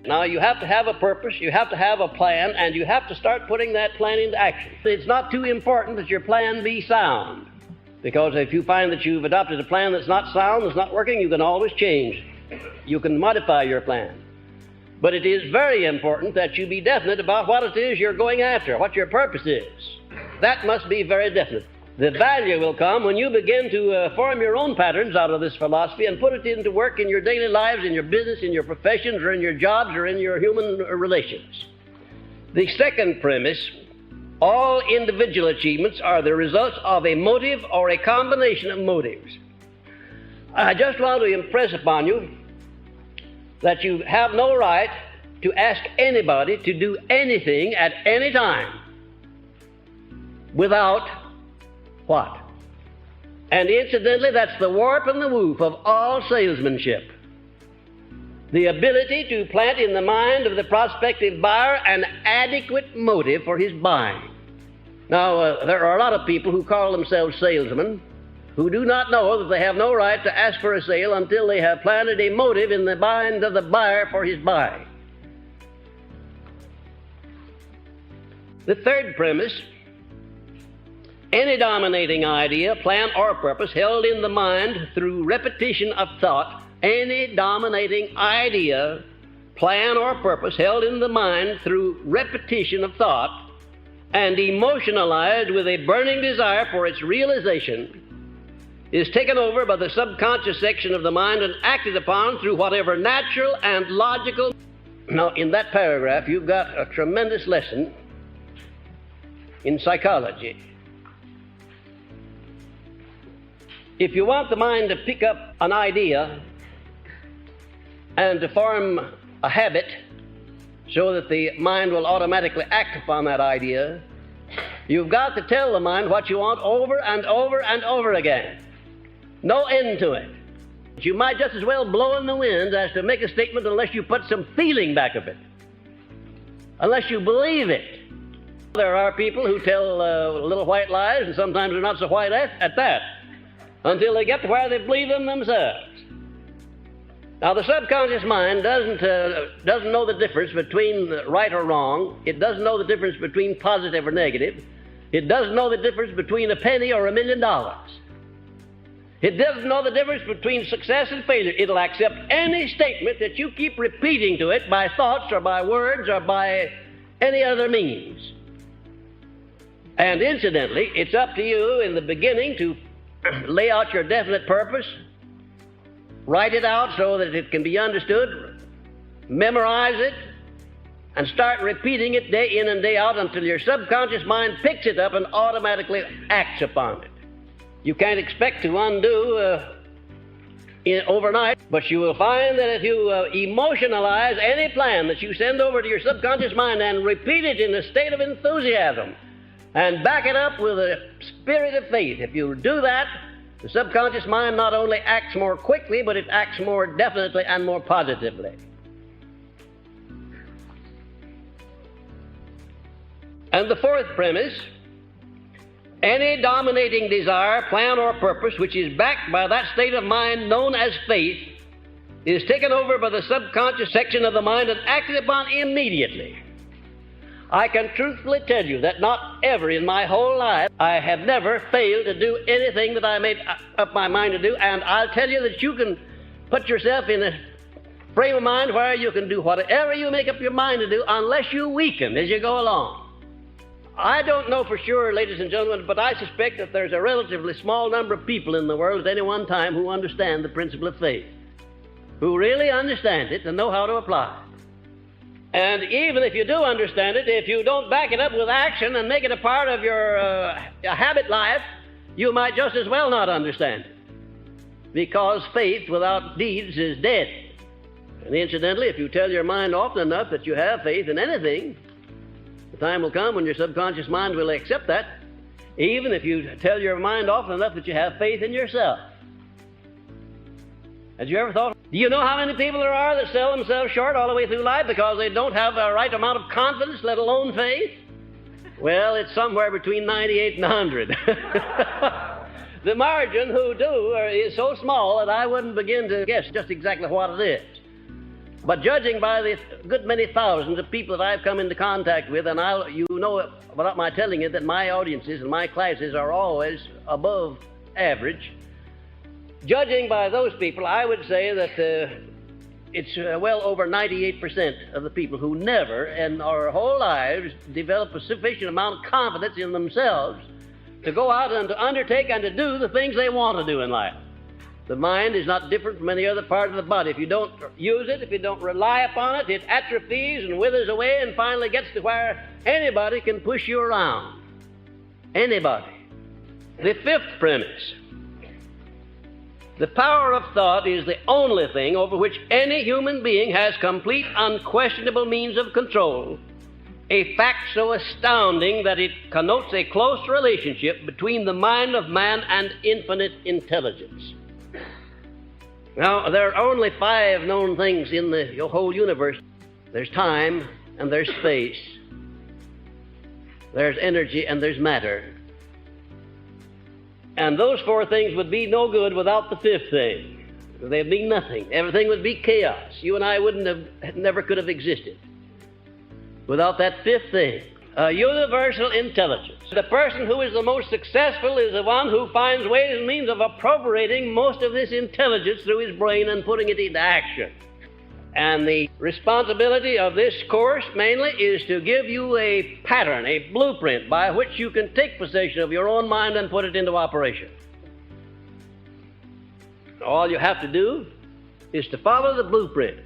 Now, you have to have a purpose, you have to have a plan, and you have to start putting that plan into action. It's not too important that your plan be sound, because if you find that you've adopted a plan that's not sound, that's not working, you can always change. You can modify your plan. But it is very important that you be definite about what it is you're going after, what your purpose is. That must be very definite. The value will come when you begin to form your own patterns out of this philosophy and put it into work in your daily lives, in your business, in your professions, or in your jobs, or in your human relations. The second premise, all individual achievements are the results of a motive or a combination of motives. I just want to impress upon you that you have no right to ask anybody to do anything at any time without what? And incidentally, that's the warp and the woof of all salesmanship. The ability to plant in the mind of the prospective buyer an adequate motive for his buying. Now, there are a lot of people who call themselves salesmen who do not know that they have no right to ask for a sale until they have planted a motive in the mind of the buyer for his buying. The third premise, any dominating idea, plan, or purpose held in the mind through repetition of thought, any dominating idea, plan, or purpose held in the mind through repetition of thought and emotionalized with a burning desire for its realization is taken over by the subconscious section of the mind and acted upon through whatever natural and logical. Now, in that paragraph, you've got a tremendous lesson in psychology. If you want the mind to pick up an idea and to form a habit so that the mind will automatically act upon that idea, you've got to tell the mind what you want over and over and over again. No end to it. You might just as well blow in the wind as to make a statement unless you put some feeling back of it, unless you believe it. There are people who tell little white lies, and sometimes they're not so white at that, until they get to where they believe them themselves. Now, the subconscious mind doesn't know the difference between right or wrong. It doesn't know the difference between positive or negative. It doesn't know the difference between a penny or $1 million. It doesn't know the difference between success and failure. It'll accept any statement that you keep repeating to it by thoughts or by words or by any other means. And incidentally, it's up to you in the beginning to lay out your definite purpose, write it out so that it can be understood, memorize it, and start repeating it day in and day out until your subconscious mind picks it up and automatically acts upon it. You can't expect to undo overnight, but you will find that if you emotionalize any plan that you send over to your subconscious mind and repeat it in a state of enthusiasm and back it up with a spirit of faith, if you do that, the subconscious mind not only acts more quickly, but it acts more definitely and more positively. And the fourth premise, any dominating desire, plan, or purpose which is backed by that state of mind known as faith is taken over by the subconscious section of the mind and acted upon immediately. I can truthfully tell you that not ever in my whole life I have never failed to do anything that I made up my mind to do, and I'll tell you that you can put yourself in a frame of mind where you can do whatever you make up your mind to do unless you weaken as you go along. I don't know for sure, ladies and gentlemen, but I suspect that there's a relatively small number of people in the world at any one time who understand the principle of faith, who really understand it and know how to apply it. And even if you do understand it, if you don't back it up with action and make it a part of your habit life, you might just as well not understand it, because faith without deeds is dead. And incidentally, if you tell your mind often enough that you have faith in anything, the time will come when your subconscious mind will accept that, even if you tell your mind often enough that you have faith in yourself. Have you ever thought, do you know how many people there are that sell themselves short all the way through life because they don't have the right amount of confidence, let alone faith? Well, it's somewhere between 98 and 100. The margin who do is so small that I wouldn't begin to guess just exactly what it is. But judging by the good many thousands of people that I've come into contact with, and you know without my telling you that my audiences and my classes are always above average, judging by those people, I would say that it's well over 98% of the people who never in our whole lives develop a sufficient amount of confidence in themselves to go out and to undertake and to do the things they want to do in life. The mind is not different from any other part of the body. If you don't use it, if you don't rely upon it, it atrophies and withers away and finally gets to where anybody can push you around. Anybody. The fifth premise. The power of thought is the only thing over which any human being has complete, unquestionable means of control, a fact so astounding that it connotes a close relationship between the mind of man and infinite intelligence. Now, there are only 5 known things in the whole universe. There's time and there's space. There's energy and there's matter. And those 4 things would be no good without the 5th thing. They'd be nothing. Everything would be chaos. You and I never could have existed without that 5th thing. Universal intelligence. The person who is the most successful is the one who finds ways and means of appropriating most of this intelligence through his brain and putting it into action. And the responsibility of this course mainly is to give you a pattern, a blueprint by which you can take possession of your own mind and put it into operation. All you have to do is to follow the blueprint.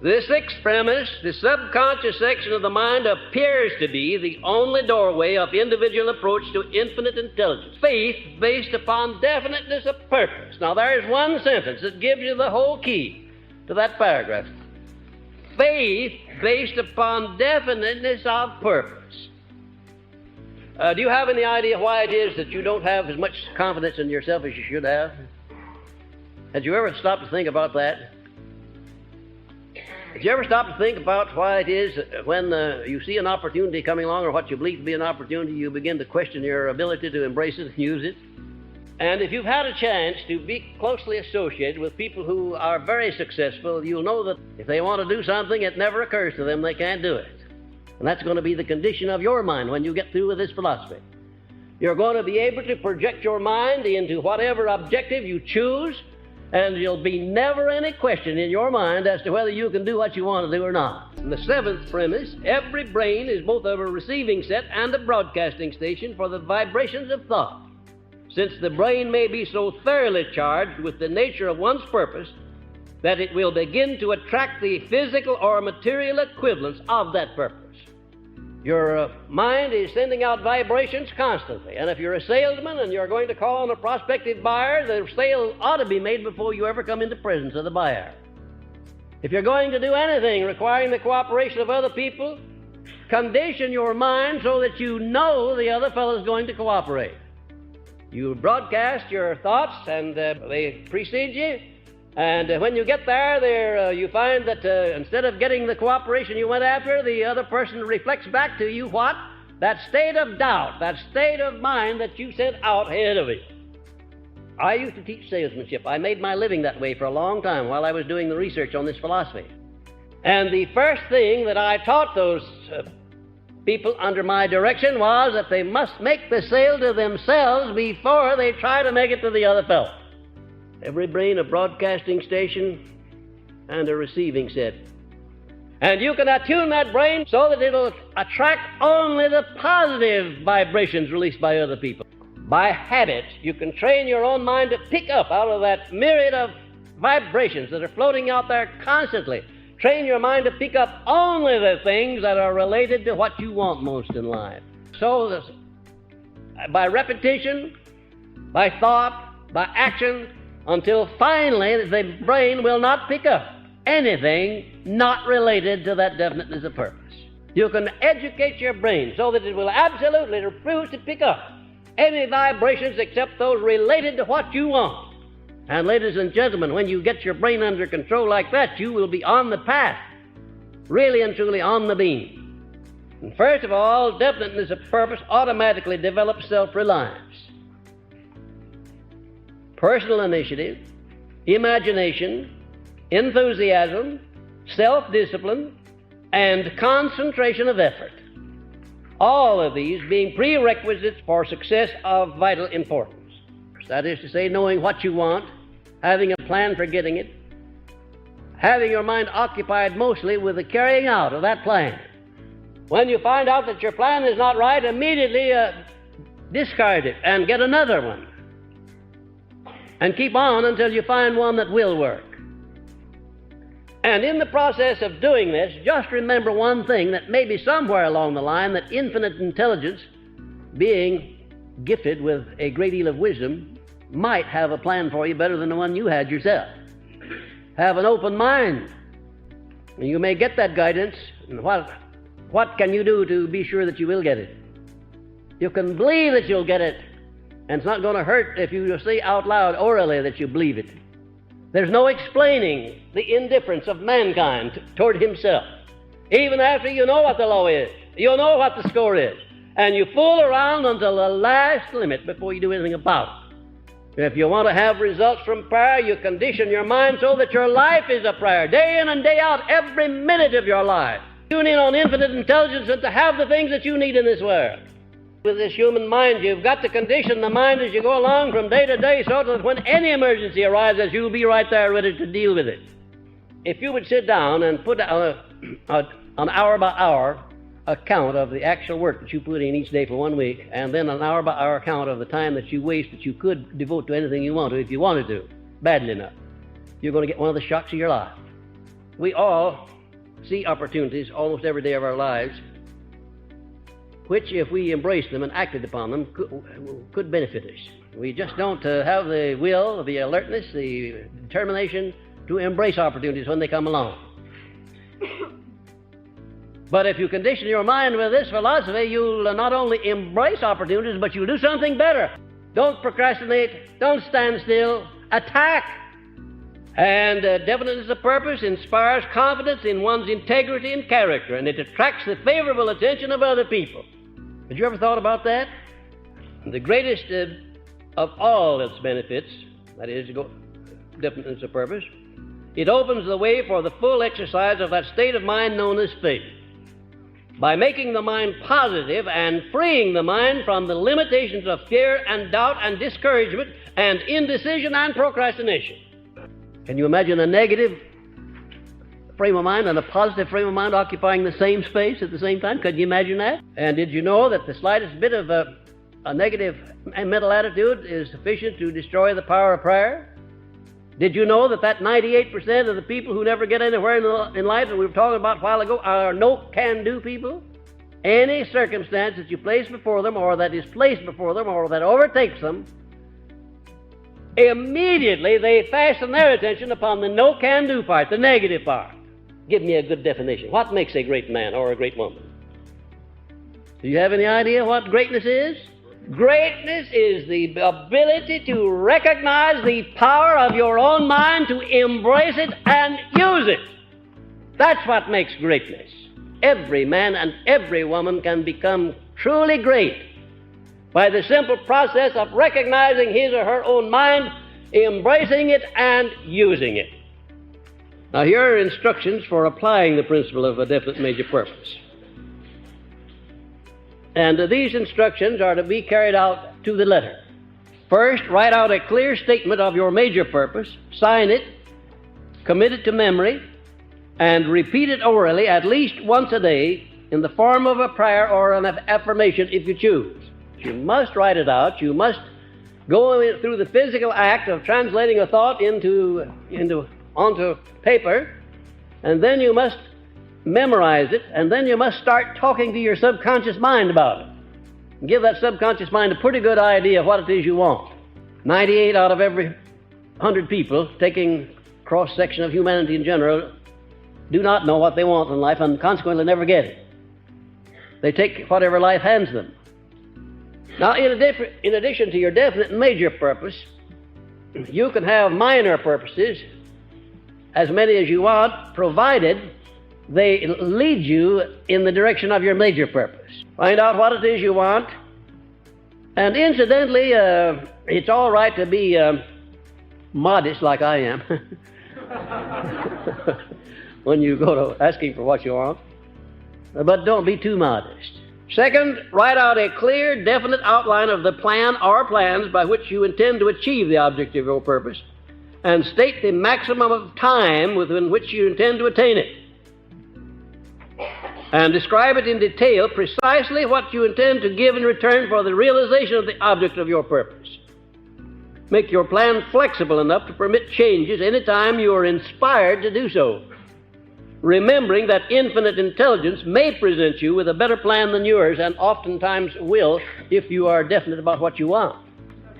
The 6th premise, the subconscious section of the mind appears to be the only doorway of individual approach to infinite intelligence. Faith based upon definiteness of purpose. Now there is one sentence that gives you the whole key to that paragraph. Faith based upon definiteness of purpose. Do you have any idea why it is that you don't have as much confidence in yourself as you should have? Had you ever stopped to think about that? Did you ever stop to think about why it is that when you see an opportunity coming along or what you believe to be an opportunity, you begin to question your ability to embrace it and use it? And if you've had a chance to be closely associated with people who are very successful, you'll know that if they want to do something, it never occurs to them they can't do it. And that's going to be the condition of your mind when you get through with this philosophy. You're going to be able to project your mind into whatever objective you choose, and there'll be never any question in your mind as to whether you can do what you want to do or not. And the 7th premise, every brain is both a receiving set and a broadcasting station for the vibrations of thought. Since the brain may be so thoroughly charged with the nature of one's purpose that it will begin to attract the physical or material equivalents of that purpose. Your mind is sending out vibrations constantly, and if you're a salesman and you're going to call on a prospective buyer, the sale ought to be made before you ever come into presence of the buyer. If you're going to do anything requiring the cooperation of other people, condition your mind so that you know the other fellow is going to cooperate. You broadcast your thoughts, and they precede you. And when you get there, you find that instead of getting the cooperation you went after, the other person reflects back to you what? That state of doubt, that state of mind that you sent out ahead of it. I used to teach salesmanship. I made my living that way for a long time while I was doing the research on this philosophy. And the first thing that I taught those people under my direction was that they must make the sale to themselves before they try to make it to the other fellow. Every brain a broadcasting station and a receiving set. And you can attune that brain so that it'll attract only the positive vibrations released by other people. By habit, you can train your own mind to pick up out of that myriad of vibrations that are floating out there constantly. Train your mind to pick up only the things that are related to what you want most in life. So, by repetition, by thought, by action, until finally the brain will not pick up anything not related to that definiteness of purpose. You can educate your brain so that it will absolutely refuse to pick up any vibrations except those related to what you want. And ladies and gentlemen, when you get your brain under control like that, you will be on the path, really and truly on the beam. And first of all, definiteness of purpose automatically develops self-reliance. Personal initiative, imagination, enthusiasm, self-discipline, and concentration of effort. All of these being prerequisites for success of vital importance. That is to say, knowing what you want, having a plan for getting it, having your mind occupied mostly with the carrying out of that plan. When you find out that your plan is not right, immediately discard it and get another one. And keep on until you find one that will work. And in the process of doing this, just remember one thing, that maybe somewhere along the line that infinite intelligence, being gifted with a great deal of wisdom, might have a plan for you better than the one you had yourself. Have an open mind. And you may get that guidance. And what can you do to be sure that you will get it? You can believe that you'll get it. And it's not going to hurt if you say out loud orally that you believe it. There's no explaining the indifference of mankind toward himself. Even after you know what the law is, you know what the score is, and you fool around until the last limit before you do anything about it. If you want to have results from prayer, you condition your mind so that your life is a prayer, day in and day out, every minute of your life. Tune in on infinite intelligence and to have the things that you need in this world. With this human mind, you've got to condition the mind as you go along from day to day so that when any emergency arises, you'll be right there ready to deal with it. If you would sit down and put an hour-by-hour account of the actual work that you put in each day for 1 week, and then an hour-by-hour account of the time that you waste that you could devote to anything you want to, if you wanted to, badly enough, you're going to get one of the shocks of your life. We all see opportunities almost every day of our lives which, if we embraced them and acted upon them, could benefit us. We just don't have the will, the alertness, the determination to embrace opportunities when they come along. But if you condition your mind with this philosophy, you'll not only embrace opportunities, but you'll do something better. Don't procrastinate, don't stand still, attack. And definiteness of purpose inspires confidence in one's integrity and character, and it attracts the favorable attention of other people. Have you ever thought about that? The greatest of all its benefits, that is, definiteness of purpose, it opens the way for the full exercise of that state of mind known as faith, by making the mind positive and freeing the mind from the limitations of fear and doubt and discouragement and indecision and procrastination. Can you imagine a negative frame of mind and a positive frame of mind occupying the same space at the same time? Could you imagine that? And did you know that the slightest bit of a negative mental attitude is sufficient to destroy the power of prayer? Did you know that 98% of the people who never get anywhere in life that we were talking about a while ago are no-can-do people? Any circumstance that you place before them, or that is placed before them, or that overtakes them, immediately they fasten their attention upon the no-can-do part, the negative part. Give me a good definition. What makes a great man or a great woman? Do you have any idea what greatness is? Greatness is the ability to recognize the power of your own mind, to embrace it and use it. That's what makes greatness. Every man and every woman can become truly great by the simple process of recognizing his or her own mind, embracing it, and using it. Now, here are instructions for applying the principle of a definite major purpose. And these instructions are to be carried out to the letter. First, write out a clear statement of your major purpose, sign it, commit it to memory, and repeat it orally at least once a day in the form of a prayer or an affirmation if you choose. You must write it out. You must go through the physical act of translating a thought onto paper, and then you must memorize it, and then you must start talking to your subconscious mind about it. And give that subconscious mind a pretty good idea of what it is you want. 98 out of every 100 people, taking cross-section of humanity in general, do not know what they want in life and consequently never get it. They take whatever life hands them. Now, in addition to your definite and major purpose, you can have minor purposes, as many as you want, provided they lead you in the direction of your major purpose. Find out what it is you want. And incidentally, it's all right to be modest like I am. when you go to asking for what you want. But don't be too modest. Second, write out a clear, definite outline of the plan or plans by which you intend to achieve the object of your purpose, and state the maximum of time within which you intend to attain it. And describe it in detail precisely what you intend to give in return for the realization of the object of your purpose. Make your plan flexible enough to permit changes any time you are inspired to do so, remembering that infinite intelligence may present you with a better plan than yours, and oftentimes will if you are definite about what you want.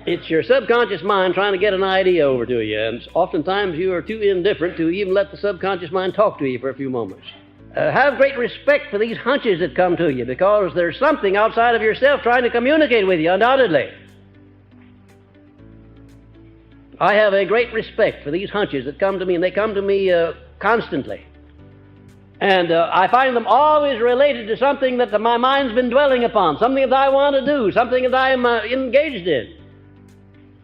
It's your subconscious mind trying to get an idea over to you, and oftentimes you are too indifferent to even let the subconscious mind talk to you for a few moments. Have great respect for these hunches that come to you, because there's something outside of yourself trying to communicate with you, undoubtedly. I have a great respect for these hunches that come to me, and they come to me constantly. And I find them always related to something that my mind's been dwelling upon, something that I want to do, something that I'm engaged in.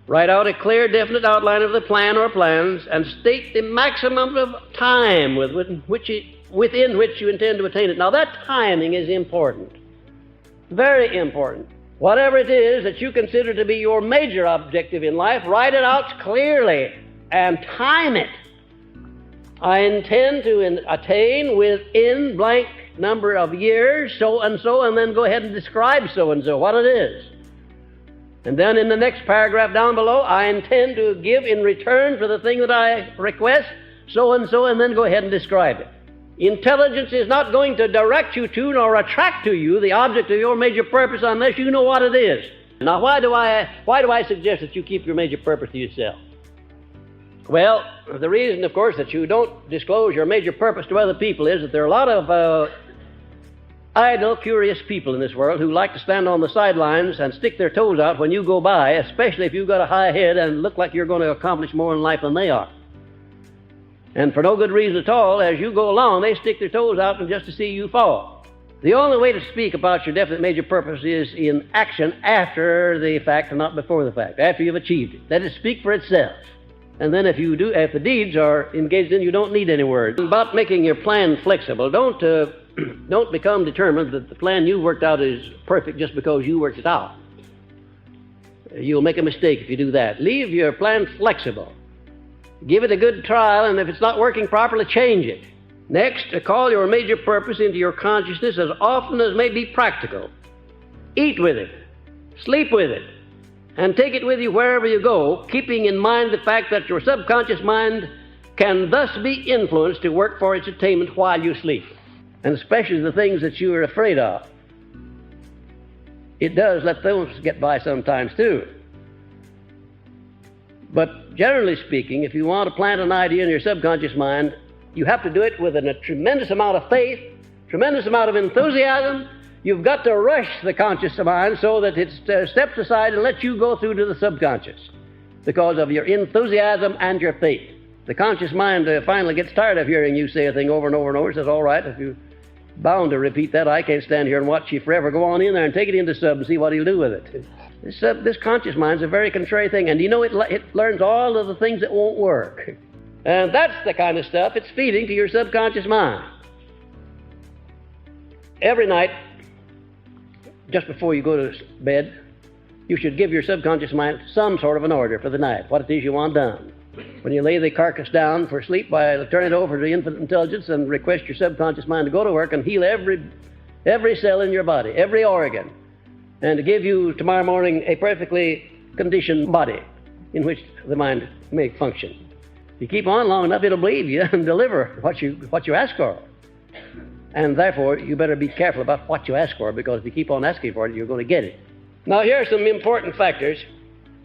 Write out a clear, definite outline of the plan or plans, and state the maximum of time within which you intend to attain it. Now, that timing is important, very important. Whatever it is that you consider to be your major objective in life, write it out clearly and time it. I intend to attain within blank number of years so and so, and then go ahead and describe so and so, what it is. And then in the next paragraph down below, I intend to give in return for the thing that I request so and so, and then go ahead and describe it. Intelligence is not going to direct you to nor attract to you the object of your major purpose unless you know what it is. Now, why do I suggest that you keep your major purpose to yourself? Well, the reason, of course, that you don't disclose your major purpose to other people is that there are a lot of idle, curious people in this world who like to stand on the sidelines and stick their toes out when you go by, especially if you've got a high head and look like you're going to accomplish more in life than they are. And for no good reason at all, as you go along, they stick their toes out and just to see you fall. The only way to speak about your definite major purpose is in action after the fact and not before the fact, after you've achieved it. Let it speak for itself. And then if the deeds are engaged in, you don't need any words. About making your plan flexible, don't become determined that the plan you worked out is perfect just because you worked it out. You'll make a mistake if you do that. Leave your plan flexible. Give it a good trial, and if it's not working properly, change it. Next, call your major purpose into your consciousness as often as may be practical. Eat with it, sleep with it, and take it with you wherever you go, keeping in mind the fact that your subconscious mind can thus be influenced to work for its attainment while you sleep, and especially the things that you are afraid of. It does let those get by sometimes, too. But generally speaking, if you want to plant an idea in your subconscious mind, you have to do it with a tremendous amount of faith, tremendous amount of enthusiasm. You've got to rush the conscious mind so that it steps aside and lets you go through to the subconscious because of your enthusiasm and your faith. The conscious mind finally gets tired of hearing you say a thing over and over and over. It says, all right, if you're bound to repeat that, I can't stand here and watch you forever. Go on in there and take it into sub and see what he'll do with it. This conscious mind is a very contrary thing, and you know it learns all of the things that won't work. And that's the kind of stuff it's feeding to your subconscious mind. Every night, just before you go to bed, you should give your subconscious mind some sort of an order for the night, what it is you want done. When you lay the carcass down for sleep, turn it over to infinite intelligence and request your subconscious mind to go to work and heal every cell in your body, every organ, and to give you tomorrow morning a perfectly conditioned body in which the mind may function. If you keep on long enough, it'll believe you and deliver what you ask for. And therefore, you better be careful about what you ask for, because if you keep on asking for it, you're going to get it. Now, here are some important factors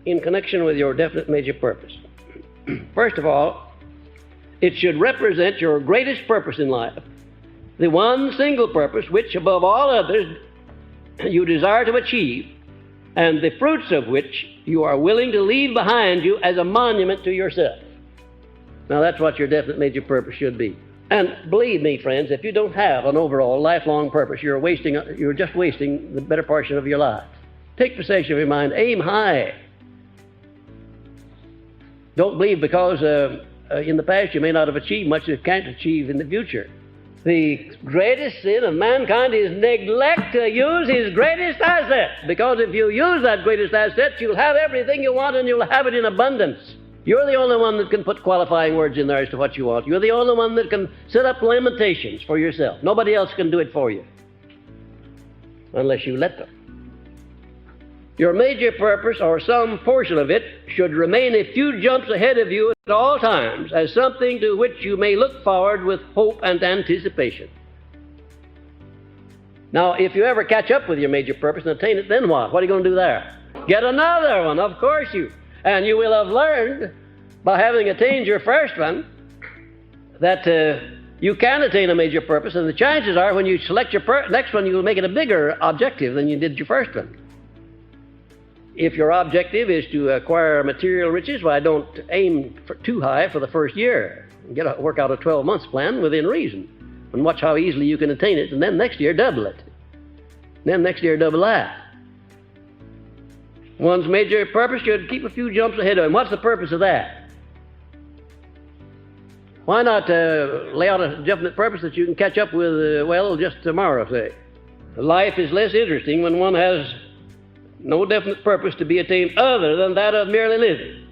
in connection with your definite major purpose. First of all, it should represent your greatest purpose in life, the one single purpose which, above all others, you desire to achieve, and the fruits of which you are willing to leave behind you as a monument to yourself. Now, that's what your definite major purpose should be. And believe me, friends, if you don't have an overall lifelong purpose, you're just wasting the better portion of your life. Take possession of your mind. Aim high. Don't believe because in the past you may not have achieved much you can't achieve in the future. The greatest sin of mankind is neglect to use his greatest asset. Because if you use that greatest asset, you'll have everything you want and you'll have it in abundance. You're the only one that can put qualifying words in there as to what you want. You're the only one that can set up limitations for yourself. Nobody else can do it for you, unless you let them. Your major purpose, or some portion of it, should remain a few jumps ahead of you at all times, as something to which you may look forward with hope and anticipation. Now, if you ever catch up with your major purpose and attain it, then what? What are you going to do there? Get another one, of course you. And you will have learned, by having attained your first one, that you can attain a major purpose, and the chances are when you select your next one, you will make it a bigger objective than you did your first one. If your objective is to acquire material riches, why don't aim too high for the first year. Work out a 12-month plan within reason, and watch how easily you can attain it, and then next year double it. Then next year double that. One's major purpose should keep a few jumps ahead of him. What's the purpose of that? Why not lay out a definite purpose that you can catch up with, just tomorrow, say? Life is less interesting when one has no definite purpose to be attained other than that of merely living.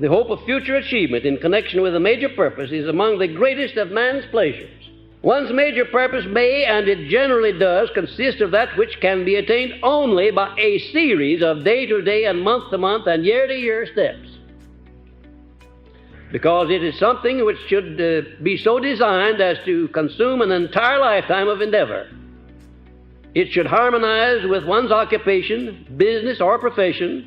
The hope of future achievement in connection with a major purpose is among the greatest of man's pleasures. One's major purpose may, and it generally does, consist of that which can be attained only by a series of day-to-day and month-to-month and year-to-year steps. Because it is something which should be so designed as to consume an entire lifetime of endeavor. It should harmonize with one's occupation, business, or profession,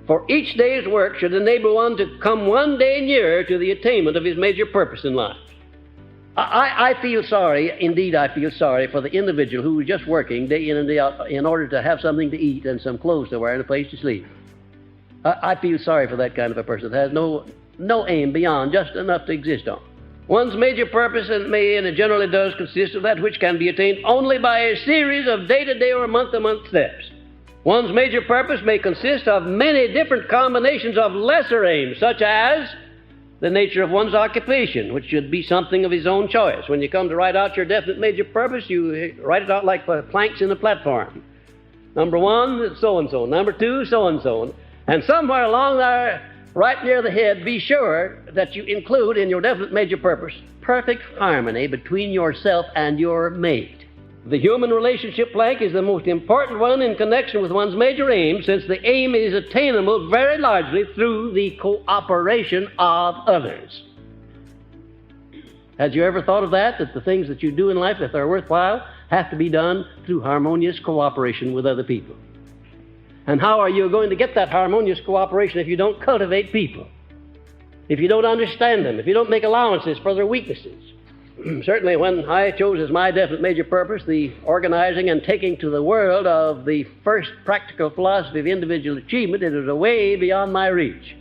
for each day's work should enable one to come one day nearer to the attainment of his major purpose in life. I feel sorry, indeed I feel sorry for the individual who is just working day in and day out in order to have something to eat and some clothes to wear and a place to sleep. I feel sorry for that kind of a person that has no aim beyond just enough to exist on. One's major purpose may, and it generally does, consist of that which can be attained only by a series of day-to-day or month-to-month steps. One's major purpose may consist of many different combinations of lesser aims, such as the nature of one's occupation, which should be something of his own choice. When you come to write out your definite major purpose, you write it out like planks in a platform. Number one, so-and-so. Number two, so-and-so. And somewhere along there, right near the head, be sure that you include in your definite major purpose perfect harmony between yourself and your mate. The human relationship plank is the most important one in connection with one's major aim, since the aim is attainable very largely through the cooperation of others. Had you ever thought of that the things that you do in life, if they're worthwhile, have to be done through harmonious cooperation with other people? And how are you going to get that harmonious cooperation if you don't cultivate people? If you don't understand them, if you don't make allowances for their weaknesses? Certainly when I chose as my definite major purpose the organizing and taking to the world of the first practical philosophy of individual achievement, it was way beyond my reach.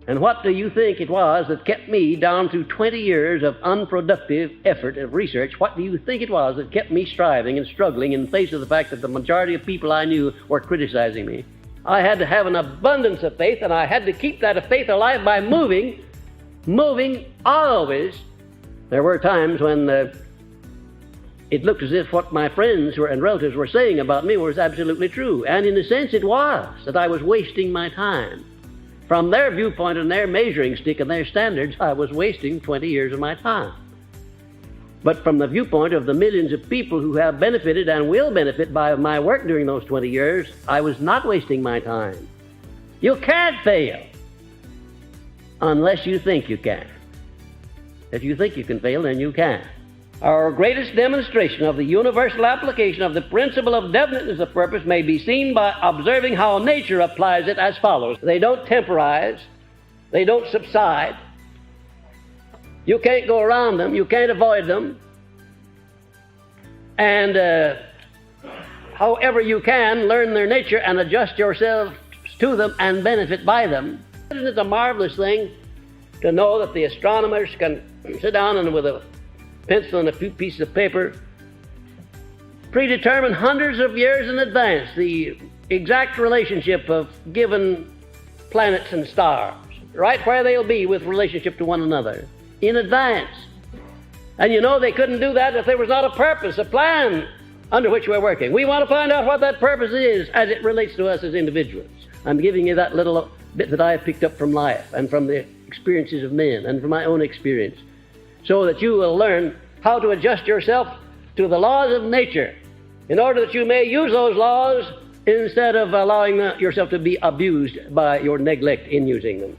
And what do you think it was that kept me down through 20 years of unproductive effort of research? What do you think it was that kept me striving and struggling in the face of the fact that the majority of people I knew were criticizing me? I had to have an abundance of faith, and I had to keep that faith alive by moving always. There were times when it looked as if what my friends and relatives were saying about me was absolutely true. And in a sense it was, that I was wasting my time. From their viewpoint and their measuring stick and their standards, I was wasting 20 years of my time. But from the viewpoint of the millions of people who have benefited and will benefit by my work during those 20 years, I was not wasting my time. You can't fail unless you think you can. If you think you can fail, then you can. Our greatest demonstration of the universal application of the principle of definiteness of purpose may be seen by observing how nature applies it as follows. They don't temporize. They don't subside. You can't go around them. You can't avoid them. And however you can, learn their nature and adjust yourself to them and benefit by them. Isn't it a marvelous thing to know that the astronomers can sit down and with a pencil and a few pieces of paper predetermine hundreds of years in advance the exact relationship of given planets and stars, right where they'll be with relationship to one another, in advance. And you know they couldn't do that if there was not a purpose, a plan under which we're working. We want to find out what that purpose is as it relates to us as individuals. I'm giving you that little bit that I have picked up from life and from the experiences of men and from my own experience, so that you will learn how to adjust yourself to the laws of nature in order that you may use those laws instead of allowing yourself to be abused by your neglect in using them.